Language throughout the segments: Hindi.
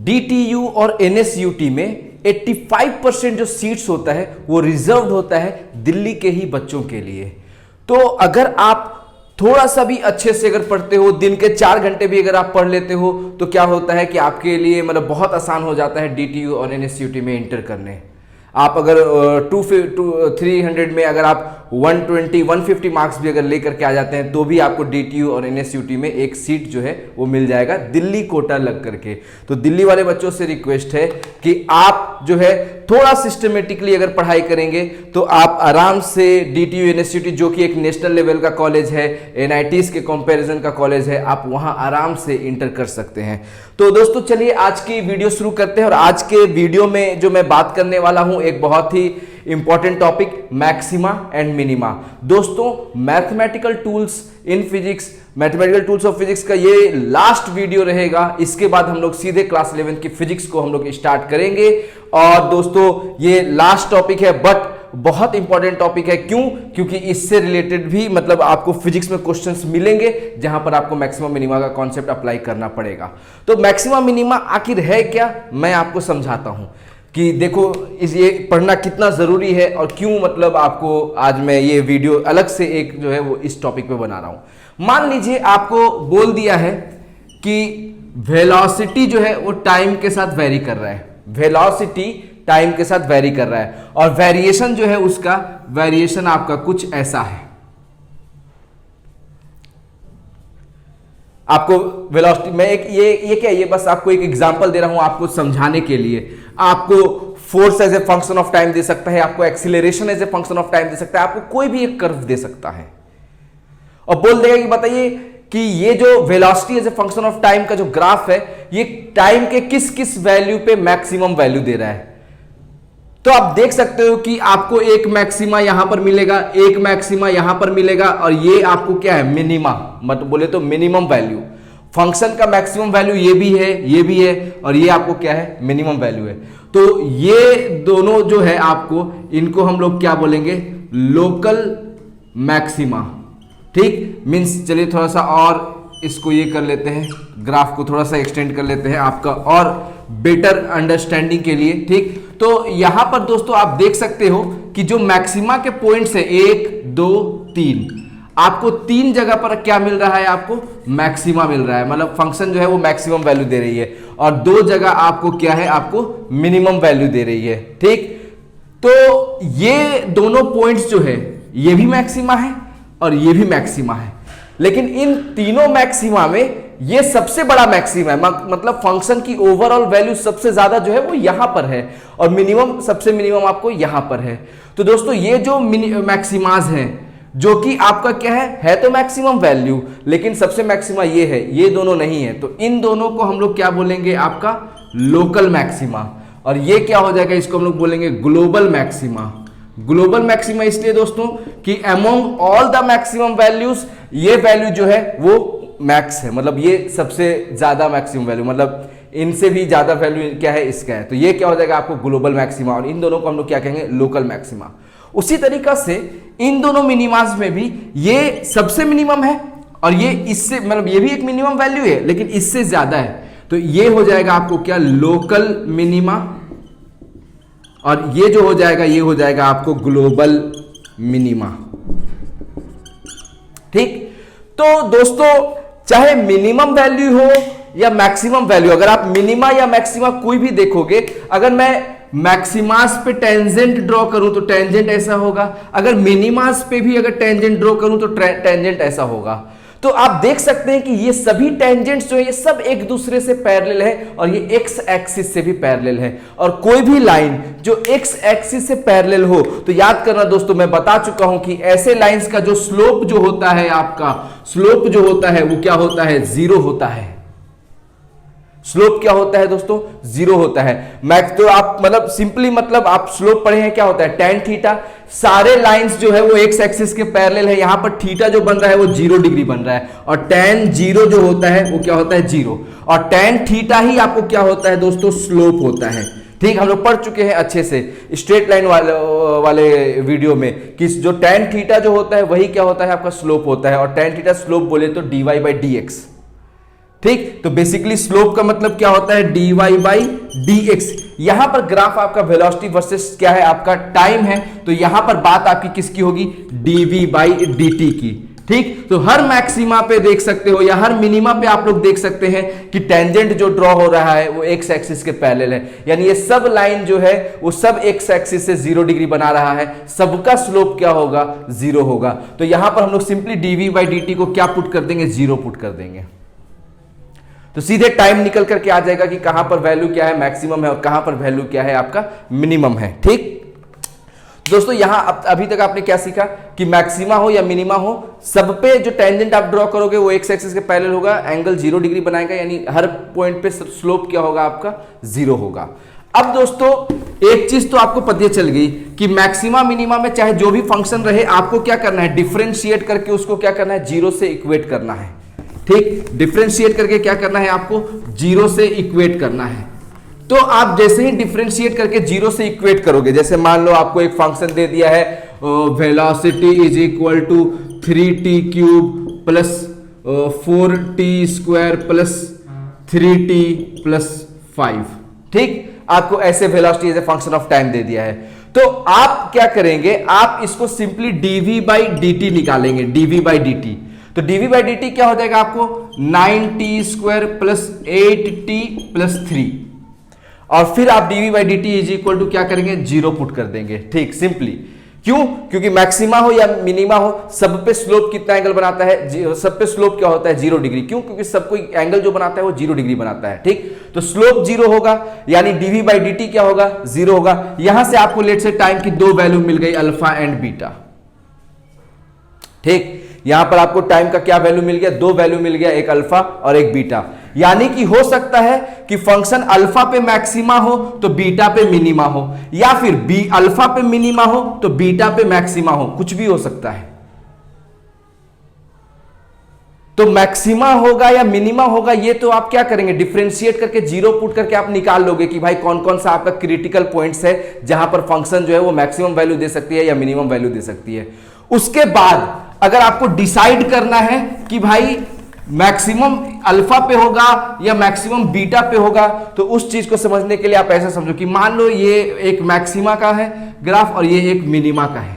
DTU और NSUT में 85% जो सीट्स होता है वो रिजर्व्ड होता है दिल्ली के ही बच्चों के लिए। तो अगर आप थोड़ा सा भी अच्छे से अगर पढ़ते हो, दिन के 4 घंटे भी अगर आप पढ़ लेते हो, तो क्या होता है कि आपके लिए मतलब बहुत आसान हो जाता है DTU और NSUT में इंटर करने। आप अगर 300 में अगर आप 120 150 मार्क्स भी अगर लेकर के आ जाते हैं तो भी आपको DTU और NSUT में एक सीट जो है वो मिल जाएगा दिल्ली कोटा लग करके। तो दिल्ली वाले बच्चों से रिक्वेस्ट है कि आप जो है थोड़ा सिस्टमेटिकली अगर पढ़ाई करेंगे तो आप आराम से DTU NSUT जो कि एक नेशनल लेवल का कॉलेज है, NITs के कंपैरिजन का कॉलेज है, आप वहां आराम से इंटर कर सकते हैं। तो दोस्तों चलिए आज की वीडियो शुरू करते हैं। और आज के वीडियो में जो मैं बात करने वाला हूं एक बहुत ही important topic, maxima and minima. दोस्तों mathematical tools in physics, mathematical tools of physics का ये लास्ट वीडियो रहेगा। इसके बाद हम लोग सीधे क्लास 11 की फिजिक्स को हम लोग स्टार्ट करेंगे। और दोस्तों ये लास्ट टॉपिक है बट बहुत इंपॉर्टेंट टॉपिक है। क्यों? क्योंकि इससे रिलेटेड भी मतलब आपको फिजिक्स में क्वेश्चंस मिलेंगे जहां पर आपको मैक्सिमा मिनिमा का कॉन्सेप्ट अप्लाई करना पड़ेगा। तो मैक्सिमा मिनिमा आखिर है क्या, मैं आपको समझाता हूं कि देखो ये पढ़ना कितना जरूरी है और क्यों मतलब आपको आज मैं ये वीडियो अलग से एक जो है वो इस टॉपिक पे बना रहा हूं। मान लीजिए आपको बोल दिया है कि वेलोसिटी जो है वो टाइम के साथ वेरी कर रहा है, वेलोसिटी टाइम के साथ वेरी कर रहा है और वेरिएशन जो है उसका वेरिएशन आपका कुछ ऐसा है। आपको वेलोसिटी में एक ये क्या, ये बस आपको एक एग्जांपल दे रहा हूं आपको समझाने के लिए। आपको force as a function of time दे सकता है, आपको acceleration as a function of time दे सकता है, आपको कोई भी एक कर्व दे सकता है और बोल देगा कि बताइए कि ये जो velocity as a function of time का जो ग्राफ है ये टाइम के किस किस वैल्यू पे मैक्सिमम वैल्यू दे रहा है। तो आप देख सकते हो कि आपको एक मैक्सिमा यहां पर मिलेगा, एक मैक्सिमा यहां पर मिलेगा और ये आपको क्या है, मिनिमा, मतलब बोले तो मिनिमम वैल्यू। फंक्शन का मैक्सिमम वैल्यू ये भी है, ये भी है और ये आपको क्या है, मिनिमम वैल्यू है। तो ये दोनों जो है आपको इनको हम लोग क्या बोलेंगे, लोकल मैक्सिमा। ठीक, मींस चलिए थोड़ा सा और इसको ये कर लेते हैं, ग्राफ को थोड़ा सा एक्सटेंड कर लेते हैं आपका और बेटर अंडरस्टैंडिंग के लिए। ठीक, तो यहां पर दोस्तों आप देख सकते हो कि जो मैक्सिमा के पॉइंट्स है 1 2 3, आपको 3 जगह पर क्या मिल रहा है, आपको मैक्सिमा मिल रहा है, मतलब फंक्शन जो है वो मैक्सिमम वैल्यू दे रही है और 2 जगह आपको क्या है, आपको मिनिमम वैल्यू दे रही है। ठीक, तो ये दोनों पॉइंट्स जो है ये भी मैक्सिमा है और ये भी मैक्सिमा है, लेकिन इन तीनों मैक्सिमा में ये सबसे बड़ा मैक्सिमा है, मतलब फंक्शन की ओवरऑल वैल्यू सबसे ज्यादा जो है वो यहां पर है और मिनिमम, सबसे मिनिमम आपको यहां पर है। तो दोस्तों ये जो मैक्सिमाज हैं जो कि आपका क्या है तो मैक्सिमम वैल्यू, लेकिन सबसे मैक्सिमा ये है, ये दोनों नहीं है। तो इन दोनों को हम लोग क्या बोलेंगे, आपका लोकल मैक्सिमा। और ये क्या हो जाएगा, इसको हम लोग बोलेंगे ग्लोबल मैक्सिमा। ग्लोबल मैक्सिमा इसलिए दोस्तों कि among all the maximum values ये वैल्यू जो है वो मैक्स है, मतलब ये सबसे ज्यादा मैक्सिमम वैल्यू, मतलब इनसे भी ज्यादा वैल्यू क्या है, इसका है। तो ये क्या हो जाएगा आपको ग्लोबल मैक्सिमा और इन दोनों को हम लोग क्या कहेंगे, लोकल मैक्सिमा। उसी तरीका से इन दोनों मिनिमाज में भी ये सबसे मिनिमम है और ये इससे मतलब ये भी एक मिनिमम वैल्यू है लेकिन इससे ज्यादा है। तो ये हो जाएगा आपको क्या, लोकल मिनिमा और ये जो हो जाएगा ये हो जाएगा आपको ग्लोबल मिनिमा। ठीक, तो दोस्तों चाहे मिनिमम वैल्यू हो या मैक्सिमम वैल्यू, अगर आप मिनिमा या मैक्सिमा कोई भी देखोगे, अगर मैं मैक्सिमास पे टेंजेंट ड्रॉ करूं तो टेंजेंट ऐसा होगा, अगर मिनिमास पे भी अगर टेंजेंट ड्रॉ करूं तो टेंजेंट ऐसा होगा। तो आप देख सकते हैं कि ये सभी टेंजेंट्स जो है ये सब एक दूसरे से पैरेलल है और ये एक्स एक्सिस से भी पैरेलल है। और कोई भी लाइन जो एक्स एक्सिस से पैरेलल हो तो याद करना दोस्तों, मैं बता चुका हूं कि ऐसे लाइंस का जो स्लोप जो होता है, आपका स्लोप जो होता है वो क्या होता है, 0 होता है। स्लोप क्या होता है दोस्तों, 0 होता है। मैक्स तो आप मतलब सिंपली मतलब आप स्लोप पढ़े हैं, क्या होता है, tan थीटा। सारे लाइंस जो है वो एक्स एक्सिस के पैरेलल है, यहां पर थीटा जो बन रहा है वो 0 डिग्री बन रहा है और tan 0 जो होता है वो क्या होता है, 0। और tan थीटा ही आपको क्या होता है दोस्तों, स्लोप होता है। ठीक, हम लोग पढ़ चुके हैं अच्छे से स्ट्रेट लाइन वाले वीडियो में कि जो tan थीटा जो होता है वही क्या होता है, आपका स्लोप होता है। और tan थीटा स्लोप बोले तो dy/dx। ठीक। तो बेसिकली स्लोप का मतलब क्या होता है, dy बाई dx। यहां पर ग्राफ आपका वेलोसिटी वर्सेस क्या है, आपका टाइम है, तो यहां पर बात आपकी किसकी होगी, dv बाई dt की। ठीक। तो हर मैक्सिमा पे देख सकते हो या हर मिनिमा पे आप लोग देख सकते हैं कि टेंजेंट जो ड्रॉ हो रहा है वो एक्स एक्सिस के पैरेलल है, यानी ये सब लाइन जो है वो सब एक्स एक्सिस से 0 डिग्री बना रहा है, सबका स्लोप क्या होगा, 0 होगा। तो यहां पर हम लोग सिंपली dv बाई dt को क्या पुट कर देंगे, 0 पुट कर देंगे, तो सीधे टाइम निकल करके आ जाएगा कि कहां पर वैल्यू क्या है, मैक्सिमम है, और कहां पर वैल्यू क्या है, आपका मिनिमम है। ठीक दोस्तों, यहां अभी तक आपने क्या सीखा कि मैक्सिमा हो या मिनिमा हो, सब पे जो टेंजेंट आप ड्रॉ करोगे वो एक्स एक्सिस के पैरेलल होगा, एंगल 0 डिग्री बनाएगा, यानी हर पॉइंट पे स्लोप क्या होगा, आपका 0 होगा। अब दोस्तों एक चीज तो आपको पता चल गई कि मैक्सिमा मिनिमा में चाहे जो भी फंक्शन रहे, आपको क्या करना है, डिफरेंशिएट करके उसको क्या करना है, 0 से इक्वेट करना है। ठीक, डिफरेंशिएट करके क्या करना है, आपको 0 से इक्वेट करना है। तो आप जैसे ही डिफरेंशिएट करके 0 से इक्वेट करोगे, जैसे मान लो आपको एक फंक्शन दे दिया है, velocity is equal to 3t cube plus 4t square plus 3t plus 5। ठीक, आपको ऐसे velocity as a function of time दे दिया है, तो आप क्या करेंगे, आप इसको सिंपली dv बाई dt निकालेंगे, dv बाई dt। तो dv बाई dt क्या हो जाएगा, आपको 9t square plus 8t plus 3, और फिर आप dv by dt is equal to क्या करेंगे, 0 पुट कर देंगे। ठीक, सिंपली क्यों, क्योंकि मैक्सिमा हो या मिनिमा हो, सब पे स्लोप कितना एंगल बनाता है, सब पे स्लोप क्या होता है, 0 डिग्री। क्यों, क्योंकि सब कोई एंगल जो बनाता है वो 0 डिग्री बनाता है। ठीक, तो स्लोप 0 होगा, यानी dv बाई dt क्या होगा, 0 होगा। यहां से आपको लेट से टाइम की 2 वैल्यू मिल गई, अल्फा एंड बीटा। ठीक, यहां पर आपको टाइम का क्या वैल्यू मिल गया, 2 वैल्यू मिल गया, एक अल्फा और एक बीटा। यानी कि हो सकता है कि फंक्शन अल्फा पे मैक्सिमा हो तो बीटा पे मिनिमा हो, या फिर अल्फा पे मिनिमा हो तो बीटा पे मैक्सिमा हो, कुछ भी हो सकता है। तो मैक्सिमा होगा या मिनिमा होगा, ये तो आप क्या करेंगे, डिफरेंशिएट करके 0 पुट करके आप निकाल लोगे कि भाई कौन कौन सा आपका क्रिटिकल पॉइंट्स है जहां पर फंक्शन जो है वो मैक्सिमम वैल्यू दे सकती है या मिनिमम वैल्यू दे सकती है। उसके बाद अगर आपको डिसाइड करना है कि भाई मैक्सिमम अल्फा पे होगा या मैक्सिमम बीटा पे होगा, तो उस चीज को समझने के लिए आप ऐसे समझो कि मान लो ये एक मैक्सिमा का है ग्राफ और ये एक मिनिमा का है।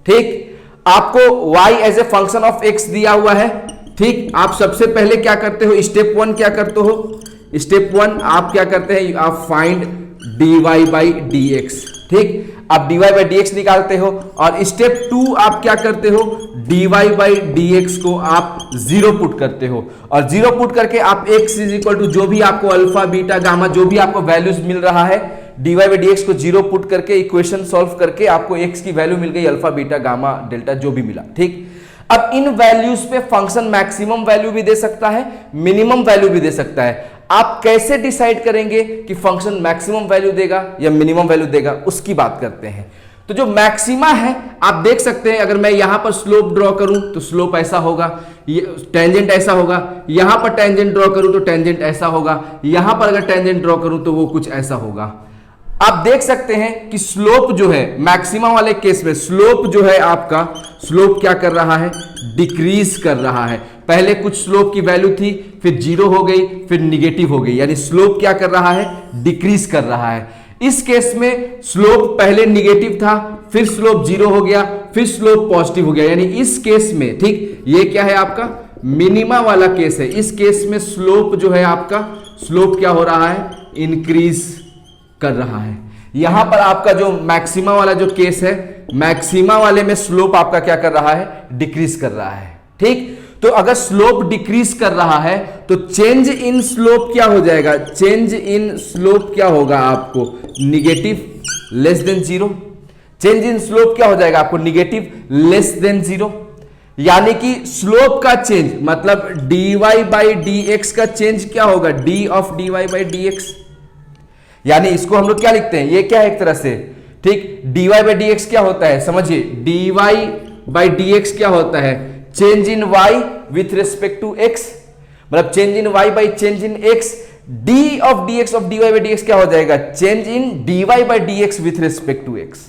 ठीक, आपको y as a function of x दिया हुआ है। ठीक, आप सबसे पहले क्या करते हो, स्टेप 1 क्या करते हो, स्टेप 1 आप क्या करते हैं, आप फाइंड dy बाई dx। ठीक, आप dy बाई dx निकालते हो, और स्टेप 2 आप क्या करते हो, dy बाई dx को आप 0 पुट करते हो, और 0 पुट करके आप x इज इक्वल टू जो भी आपको अल्फा बीटा गामा जो भी आपको वैल्यूज मिल रहा है, dy बाई dx को 0 पुट करके इक्वेशन सॉल्व करके आपको x की वैल्यू मिल गई, अल्फा बीटा गामा डेल्टा जो भी मिला। ठीक, अब इन वैल्यूज पे फंक्शन मैक्सिमम वैल्यू भी दे सकता है, मिनिमम वैल्यू भी दे सकता है। आप कैसे डिसाइड करेंगे कि फंक्शन मैक्सिमम वैल्यू देगा या मिनिमम वैल्यू देगा, उसकी बात करते हैं। तो जो मैक्सिमा है आप देख सकते हैं, अगर मैं यहां पर स्लोप ड्रॉ करूं तो स्लोप ऐसा होगा, टेंजेंट ऐसा होगा, यहां पर टेंजेंट ड्रॉ करूं तो टेंजेंट ऐसा होगा, यहां पर अगर टेंजेंट ड्रॉ करूं तो वो कुछ ऐसा होगा। आप देख सकते हैं कि स्लोप जो है मैक्सिमा वाले केस में, स्लोप जो है आपका, स्लोप क्या कर रहा है, डिक्रीज कर रहा है। पहले कुछ स्लोप की वैल्यू थी, फिर 0 हो गई, फिर निगेटिव हो गई, यानी स्लोप क्या कर रहा है, डिक्रीज कर रहा है। इस केस में स्लोप पहले निगेटिव था, फिर स्लोप 0 हो गया, फिर स्लोप पॉजिटिव हो गया, यानी इस केस में, ठीक, ये क्या है आपका मिनिमा वाला केस है। इस केस में स्लोप जो है आपका, स्लोप क्या हो रहा है, इंक्रीज कर रहा है। यहां पर आपका जो मैक्सिमा वाला जो केस है, मैक्सिमा वाले में स्लोप आपका क्या कर रहा है, डिक्रीज कर रहा है। ठीक, तो अगर स्लोप डिक्रीज कर रहा है तो चेंज इन स्लोप क्या हो जाएगा, चेंज इन स्लोप क्या होगा आपको, negative less than 0। Change in slope क्या हो जाएगा आपको, निगेटिव लेस देन 0। यानी कि स्लोप का चेंज मतलब dy बाई dx का चेंज क्या होगा, d of dy by dx। यानी इसको हम लोग क्या लिखते हैं, ये क्या है एक तरह से, ठीक, dy बाई dx क्या होता है, समझिए dy बाई dx क्या होता है, change in y with respect to x, मतलब change in y by change in x, d of dx of dy by dx क्या हो जाएगा, change in dy by dx with respect to x।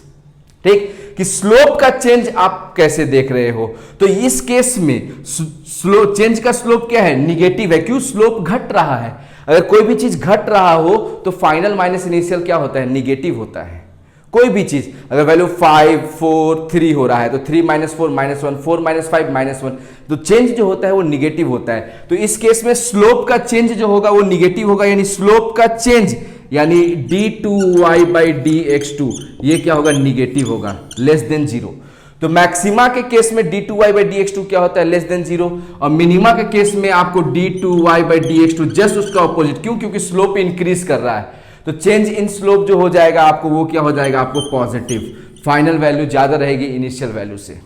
ठीक, कि स्लोप का चेंज आप कैसे देख रहे हो। तो इस केस में चेंज का स्लोप क्या है, निगेटिव है। क्यों, स्लोप घट रहा है। अगर कोई भी चीज घट रहा हो तो फाइनल माइनस इनिशियल क्या होता है, निगेटिव होता है। कोई भी चीज अगर वैल्यू 5 4 3 हो रहा है तो 3 - 4 -1, 4 - 5 -1, तो चेंज जो होता है वो निगेटिव होता है। तो इस केस में स्लोप का चेंज जो होगा वो निगेटिव होगा, यानी स्लोप का चेंज यानी d2y/dx2 ये क्या होगा, निगेटिव होगा, लेस देन 0। तो मैक्सिमा के केस में d2y/dx2 क्या होता है, लेस देन 0, और मिनिमा के केस में आपको d2y/dx2 जस्ट उसका ऑपोजिट। क्यों, क्योंकि स्लोप इंक्रीज कर रहा है। तो चेंज इन स्लोप जो हो जाएगा आपको वो क्या हो जाएगा, आपको पॉजिटिव। फाइनल वैल्यू ज्यादा रहेगी इनिशियल वैल्यू से।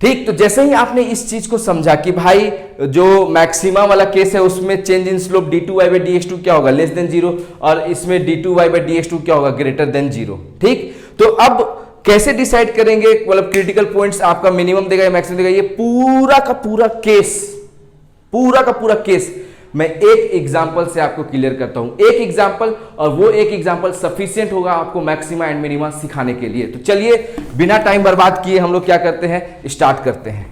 ठीक, तो जैसे ही आपने इस चीज को समझा कि भाई जो मैक्सिमा वाला केस है उसमें चेंज इन स्लोप d2y/dx2 क्या होगा, लेस देन 0, और इसमें d2y/dx2 क्या होगा, ग्रेटर देन 0। ठीक, तो अब कैसे डिसाइड करेंगे, मतलब क्रिटिकल पॉइंट्स आपका मिनिमम देगा या मैक्सिमम देगा, ये पूरा का पूरा केस मैं एक एग्जांपल से आपको क्लियर करता हूं। एक एग्जांपल, और वो एक एग्जांपल सफिशिएंट होगा आपको मैक्सिमा एंड मिनिमा सिखाने के लिए। तो चलिए बिना टाइम बर्बाद किए हम लोग क्या करते हैं, स्टार्ट करते हैं।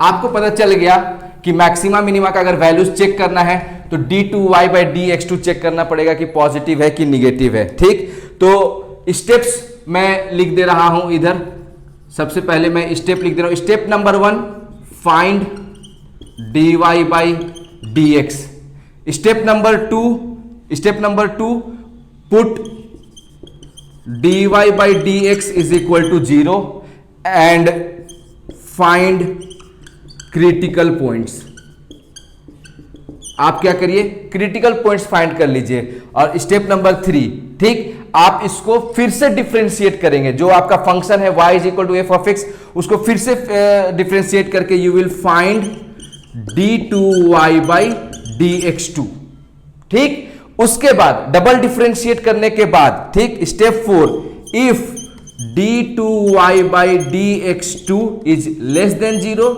आपको पता चल गया कि मैक्सिमा मिनिमा का अगर वैल्यूज चेक करना है तो d2y/dx2 चेक करना पड़ेगा कि पॉजिटिव है कि निगेटिव है। ठीक, तो स्टेप्स मैं लिख दे रहा हूं इधर। सबसे पहले मैं स्टेप लिख दे रहा हूं। Step number 1, find dy/dx। Step number 2, put dy/dx is equal to 0 and find critical points. आप क्या करिए, क्रिटिकल पॉइंट्स फाइंड कर लीजिए। और स्टेप नंबर 3, ठीक, आप इसको फिर से डिफरेंशिएट करेंगे। जो आपका फंक्शन है y = f(x), उसको फिर से डिफरेंशिएट करके यू विल फाइंड d2y/dx2। ठीक, उसके बाद डबल डिफरेंशिएट करने के बाद, ठीक, step 4, if d2y/dx2 is less than 0,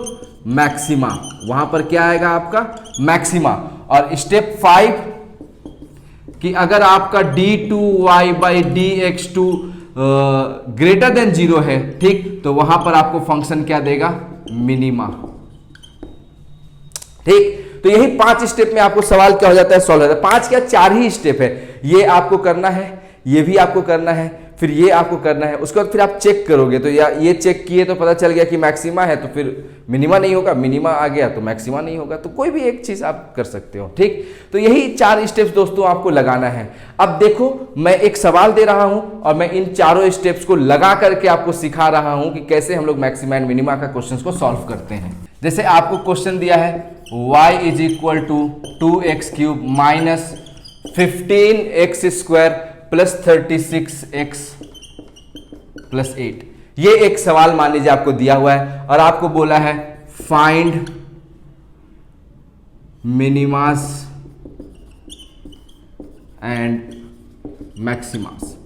maxima. वहां पर क्या आएगा आपका, मैक्सिमा। और स्टेप 5 कि अगर आपका d2y/dx2 ग्रेटर देन 0 है, ठीक, तो वहां पर आपको फंक्शन क्या देगा, मिनिमा। ठीक, तो यही 5 स्टेप में आपको सवाल क्या हो जाता है, सॉल्व हो जाता है। 5 क्या 4 ही स्टेप है। ये आपको करना है, ये भी आपको करना है, फिर ये आपको करना है। उसके बाद फिर आप चेक करोगे तो या ये चेक किए तो पता चल गया कि मैक्सिमा है तो फिर मिनिमा नहीं होगा, मिनिमा आ गया तो मैक्सिमा नहीं होगा। तो कोई भी एक चीज आप कर सकते हो। ठीक, तो यही 4 स्टेप्स दोस्तों आपको लगाना है। अब देखो, मैं एक सवाल दे रहा हूं और मैं इन चारों स्टेप्स को लगा करके आपको सिखा रहा हूं कि कैसे हम लोग मैक्सिमा एंड मिनिमा का क्वेश्चन को सॉल्व करते हैं। जैसे आपको क्वेश्चन दिया है y = 2x³ - 15x² + 36x + 8। ये एक सवाल मान लीजिए आपको दिया हुआ है और आपको बोला है फाइंड मिनिमास एंड मैक्सिमास।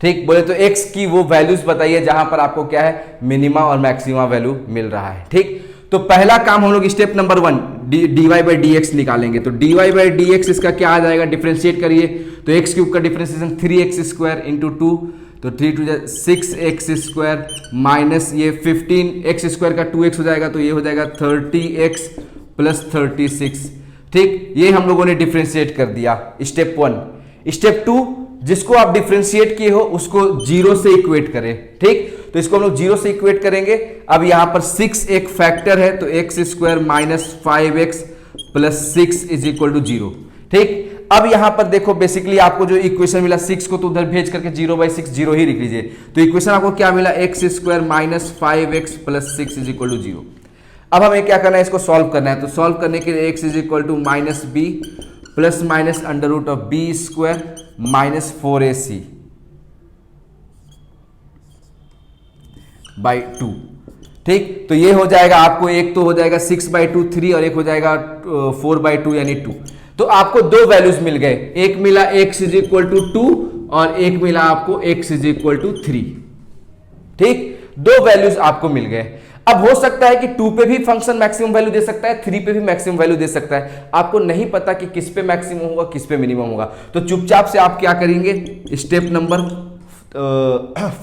ठीक, बोले तो x की वो वैल्यूज बताइए जहां पर आपको क्या है, मिनिमा और मैक्सिमा वैल्यू मिल रहा है। ठीक, तो पहला काम हम लोग स्टेप नंबर 1 dy/dx निकालेंगे। तो dy/dx इसका क्या आ जाएगा, डिफरेंशिएट करिए। तो x³ का डिफरेंशिएशन 3x² × 2, तो 3 × 2 6x² माइनस ये 15x² का 2x हो जाएगा, तो ये हो जाएगा 30x + 36। ठीक, ये हम लोगों ने डिफरेंशिएट कर दिया, स्टेप 1। स्टेप 2, जिसको आप डिफरेंशिएट किए हो उसको 0 से इक्वेट करें। ठीक, तो इसको हम लोग 0 से इक्वेट करेंगे। अब यहां पर 6 एक फैक्टर है, तो x² - 5x + 6 = 0। ठीक, अब यहां पर देखो बेसिकली आपको जो इक्वेशन मिला 6 को तो उधर भेज करके 0/6 0 ही लिख लीजिए। तो इक्वेशन आपको क्या मिला, x² - 5x + 6 = 0। अब हमें क्या करना है, इसको सॉल्व करना है। तो सॉल्व करने के लिए x = -b ± (b² - 4ac / 2। ठीक, तो ये हो जाएगा आपको, एक तो हो जाएगा 6/2 3 और एक हो जाएगा 4/2 यानी 2। तो आपको 2 वैल्यूज मिल गए, एक मिला x = 2 और एक मिला आपको x = 3। ठीक, 2 वैल्यूज आपको मिल गए। अब हो सकता है कि 2 पे भी फंक्शन मैक्सिमम वैल्यू दे सकता है, 3 पे भी मैक्सिमम वैल्यू दे सकता है। आपको नहीं पता कि किस पे मैक्सिमम होगा किस पे मिनिमम होगा, तो चुपचाप से आप क्या करेंगे, स्टेप नंबर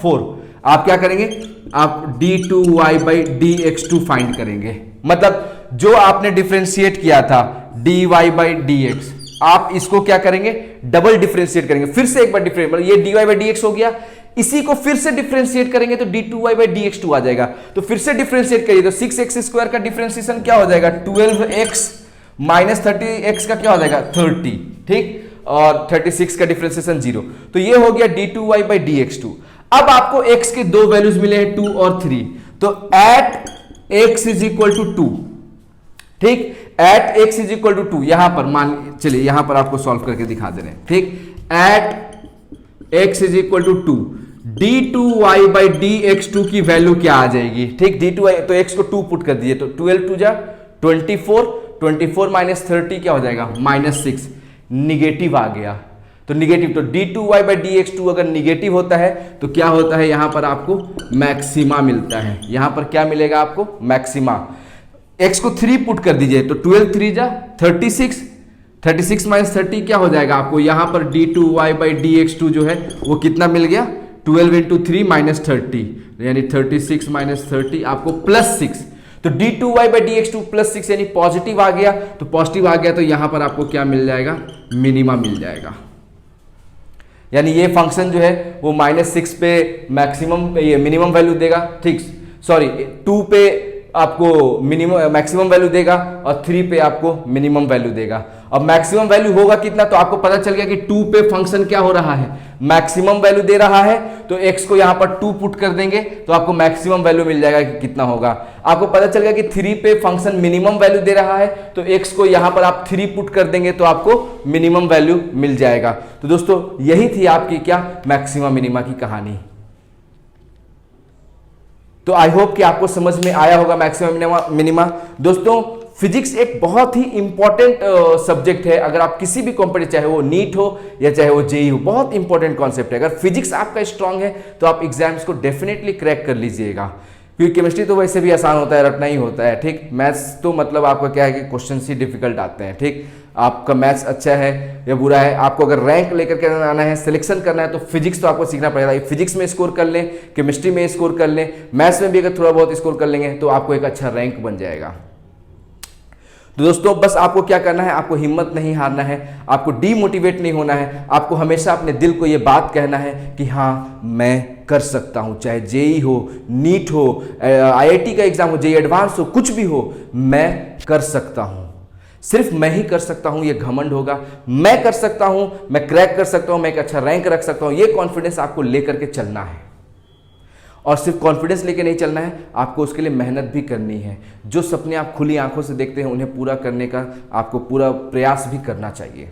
4 आप क्या करेंगे, आप d2y/dx2 फाइंड करेंगे। मतलब जो आपने डिफरेंशिएट किया था dy/dx, आप इसको क्या करेंगे, डबल डिफरेंशिएट करेंगे, फिर से एक बार डिफरेंशिएट, मतलब ये dy/dx हो गया, इसी को फिर से डिफरेंशिएट करेंगे तो d2y/dx2 आ जाएगा। तो फिर से डिफरेंशिएट करिए तो 6x² का डिफरेंशिएशन क्या हो जाएगा, 12x माइनस 30x का क्या हो जाएगा, 30, ठीक, और 36 का डिफरेंशिएशन 0। तो ये हो गया d2y/dx2। अब आपको x के दो वैल्यूज मिले हैं 2 और 3, तो at x is equal to 2, ठीक, at x is equal to 2, यहां पर मान चलिए यहां पर आपको सॉल्व करके दिखा दे रहे हैं, ठीक, at x is equal to 2, d2y/dx2 की वैल्यू क्या आ जाएगी, ठीक, d2y तो x को 2 पुट कर दीजिए, तो 12 2 जा 24 माइनस 30 क्या हो जाएगा, -6, निगेटिव आ गया, तो निगेटिव, तो d2y/dx2 अगर निगेटिव होता है तो क्या होता है, यहां पर आपको मैक्सिमा मिलता है, यहां पर क्या मिलेगा आपको, मैक्सिमा। x को 3 पुट कर दीजिए, तो 12 3 जा 36 माइनस 30 क्या हो जाएगा आपको, यहां पर d2y/dx2 जो है वो कितना मिल गया, 12 इंटू 3 माइनस 30, यानी 36 माइनस 30 आपको +6, तो d2y/dx2 +6 यानी पॉजिटिव आ गया, तो पॉजिटिव आ गया तो यहां पर आपको क्या मिल जाएगा, मिनिमा मिल जाएगा। यानी ये फंक्शन जो है वो -6 पे मैक्सिमम ये मिनिमम वैल्यू देगा, ठीक, सॉरी 2 पे आपको मिनिमम मैक्सिमम वैल्यू देगा और 3 पे आपको मिनिमम वैल्यू देगा। अब मैक्सिमम वैल्यू होगा कितना, तो आपको पता चल गया कि 2 पे फंक्शन क्या हो रहा है, मैक्सिमम वैल्यू दे रहा है, तो x को यहां पर 2 पुट कर देंगे तो आपको मैक्सिमम वैल्यू मिल जाएगा कि कितना होगा। आपको पता चल गया कि 3 पे फंक्शन मिनिमम वैल्यू दे रहा है, तो x को यहां पर आप 3 पुट कर देंगे तो आपको मिनिमम वैल्यू मिल जाएगा। तो दोस्तों यही थी आपकी क्या, मैक्सिमा मिनिमा की कहानी। तो आई होप कि आपको समझ में आया होगा मैक्सिमम मिनिमा। दोस्तों फिजिक्स एक बहुत ही इंपॉर्टेंट सब्जेक्ट है, अगर आप किसी भी कॉम्पिटिटिव, चाहे वो नीट हो या चाहे वो जेईई हो, बहुत इंपॉर्टेंट कॉन्सेप्ट है। अगर फिजिक्स आपका स्ट्रांग है तो आप एग्जाम्स को डेफिनेटली क्रैक कर लीजिएगा, क्योंकि केमिस्ट्री तो वैसे भी आसान होता है, रटना ही होता है, ठीक, मैथ्स तो मतलब आपका क्या है कि क्वेश्चन ही डिफिकल्ट आते हैं, ठीक। आपका मैथ्स अच्छा है या बुरा है, आपको अगर रैंक लेकर के आना है, सिलेक्शन करना है, तो फिजिक्स तो आपको सीखना पड़ेगा। फिजिक्स में स्कोर कर लें, केमिस्ट्री में स्कोर कर लें, मैथ्स में भी अगर थोड़ा बहुत स्कोर कर लेंगे तो आपको एक अच्छा रैंक बन जाएगा। तो दोस्तों बस आपको क्या करना है, आपको हिम्मत नहीं हारना है, आपको डीमोटिवेट नहीं होना है, आपको हमेशा अपने दिल को ये बात कहना है कि हाँ मैं कर सकता हूँ, चाहे जेईई हो, नीट हो, आईआईटी का एग्जाम हो, जेईई एडवांस हो, कुछ भी हो, मैं कर सकता हूँ। सिर्फ मैं ही कर सकता हूँ ये घमंड होगा, मैं कर सकता हूँ, मैं क्रैक कर सकता हूँ, मैं एक अच्छा रैंक रख सकता हूँ, ये कॉन्फिडेंस आपको लेकर के चलना है। और सिर्फ कॉन्फिडेंस लेके नहीं चलना है, आपको उसके लिए मेहनत भी करनी है। जो सपने आप खुली आंखों से देखते हैं उन्हें पूरा करने का आपको पूरा प्रयास भी करना चाहिए।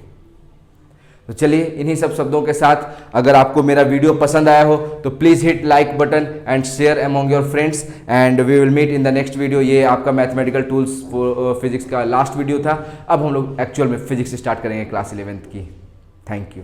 तो चलिए इन्हीं सब शब्दों के साथ अगर आपको मेरा वीडियो पसंद आया हो तो please hit like button and share among your friends and we will meet in the next video. ये आपका मैथमेटिकल टूल्स फॉर फिजिक्स का लास्ट वीडियो था। अब हम लोग एक्चुअल में फिजिक्स स्टार्ट करेंगे क्लास 11th की। Thank you.